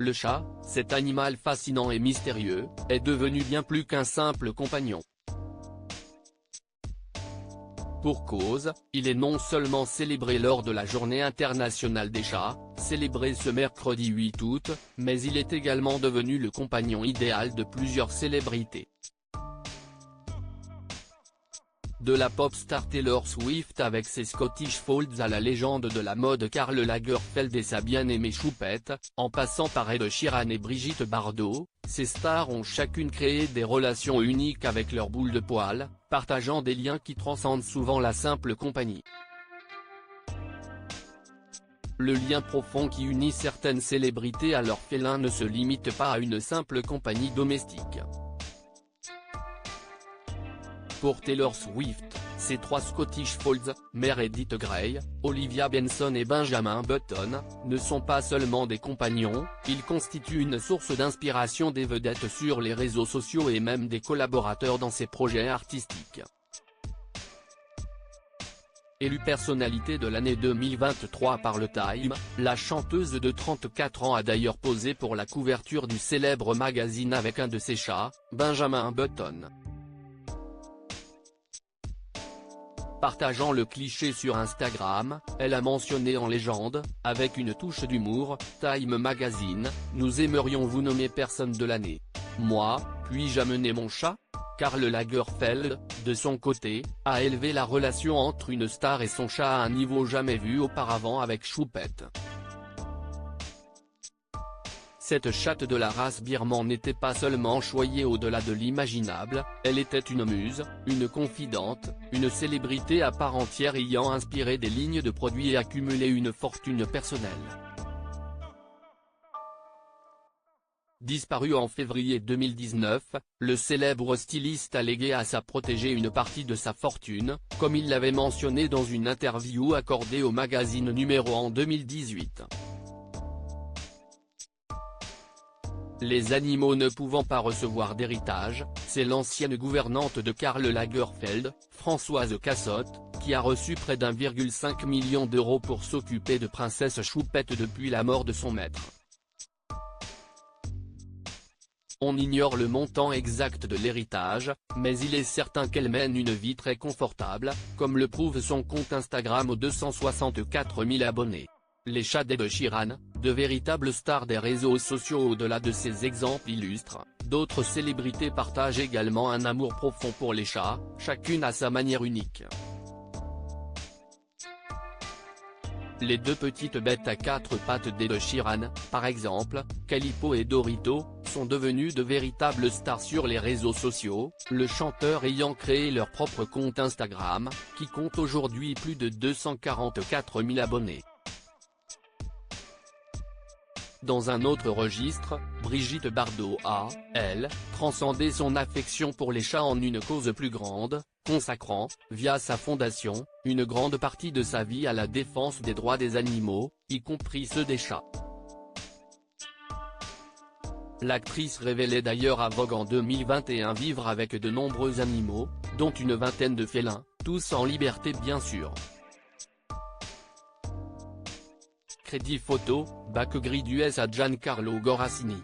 Le chat, cet animal fascinant et mystérieux, est devenu bien plus qu'un simple compagnon. Pour cause, il est non seulement célébré lors de la Journée internationale des chats, célébrée ce mercredi 8 août, mais il est également devenu le compagnon idéal de plusieurs célébrités. De la pop star Taylor Swift avec ses Scottish Folds à la légende de la mode Karl Lagerfeld et sa bien-aimée Choupette, en passant par Ed Sheeran et Brigitte Bardot, ces stars ont chacune créé des relations uniques avec leurs boules de poils, partageant des liens qui transcendent souvent la simple compagnie. Le lien profond qui unit certaines célébrités à leurs félins ne se limite pas à une simple compagnie domestique. Pour Taylor Swift, ses trois Scottish Folds, Meredith Grey, Olivia Benson et Benjamin Button, ne sont pas seulement des compagnons, ils constituent une source d'inspiration des vedettes sur les réseaux sociaux et même des collaborateurs dans ses projets artistiques. Élue personnalité de l'année 2023 par le Time, la chanteuse de 34 ans a d'ailleurs posé pour la couverture du célèbre magazine avec un de ses chats, Benjamin Button. Partageant le cliché sur Instagram, elle a mentionné en légende, avec une touche d'humour, Time Magazine, nous aimerions vous nommer personne de l'année. Moi, puis-je amener mon chat ? Karl Lagerfeld, de son côté, a élevé la relation entre une star et son chat à un niveau jamais vu auparavant avec Choupette. Cette chatte de la race birman n'était pas seulement choyée au-delà de l'imaginable, elle était une muse, une confidente, une célébrité à part entière ayant inspiré des lignes de produits et accumulé une fortune personnelle. Disparu en février 2019, le célèbre styliste a légué à sa protégée une partie de sa fortune, comme il l'avait mentionné dans une interview accordée au magazine Numéro en 2018. Les animaux ne pouvant pas recevoir d'héritage, c'est l'ancienne gouvernante de Karl Lagerfeld, Françoise Cassotte, qui a reçu près d'1,5 million d'euros pour s'occuper de princesse Choupette depuis la mort de son maître. On ignore le montant exact de l'héritage, mais il est certain qu'elle mène une vie très confortable, comme le prouve son compte Instagram aux 264 000 abonnés. Les chats d'Ed Sheeran, de véritables stars des réseaux sociaux. Au-delà de ces exemples illustres, d'autres célébrités partagent également un amour profond pour les chats, chacune à sa manière unique. Les deux petites bêtes à quatre pattes d'Ed Sheeran, par exemple, Calippo et Dorito, sont devenus de véritables stars sur les réseaux sociaux, le chanteur ayant créé leur propre compte Instagram, qui compte aujourd'hui plus de 244 000 abonnés. Dans un autre registre, Brigitte Bardot a, elle, transcendé son affection pour les chats en une cause plus grande, consacrant, via sa fondation, une grande partie de sa vie à la défense des droits des animaux, y compris ceux des chats. L'actrice révélait d'ailleurs à Vogue en 2021 vivre avec de nombreux animaux, dont une vingtaine de félins, tous en liberté bien sûr. Crédit photo, bac gris d'US à Giancarlo Gorassini.